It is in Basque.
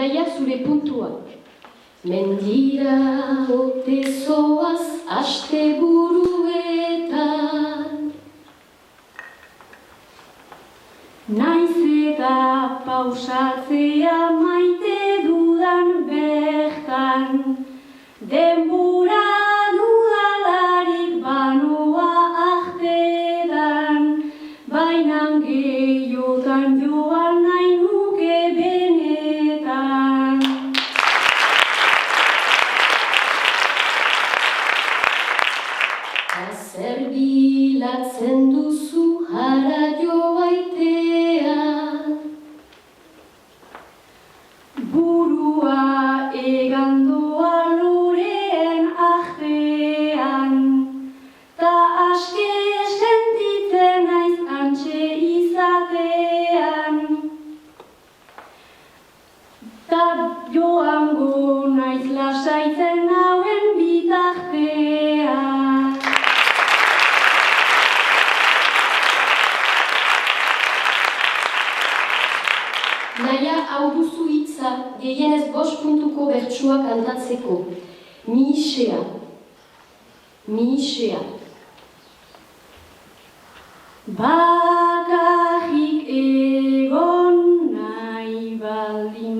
Naia zure puntua. Mendira ote zoaz asteburuetan. Naiz eta pausatzea maite dudan bertan, denbora dudalarik banoa artedan, bainan gehiotan joan nahi nuke benetan. Zer bilatzen duzu hara joaitean, burua egandoa loreen artean, ta aske sentitzen naiz antxe izatean, ta joango naiz lasaitzen nauen bitartean. Naia hau duzu hitza, gehienez 5 puntuko bertsua kantatzeko. Mihixea. Mihixea. Bakarrik egon nahi baldin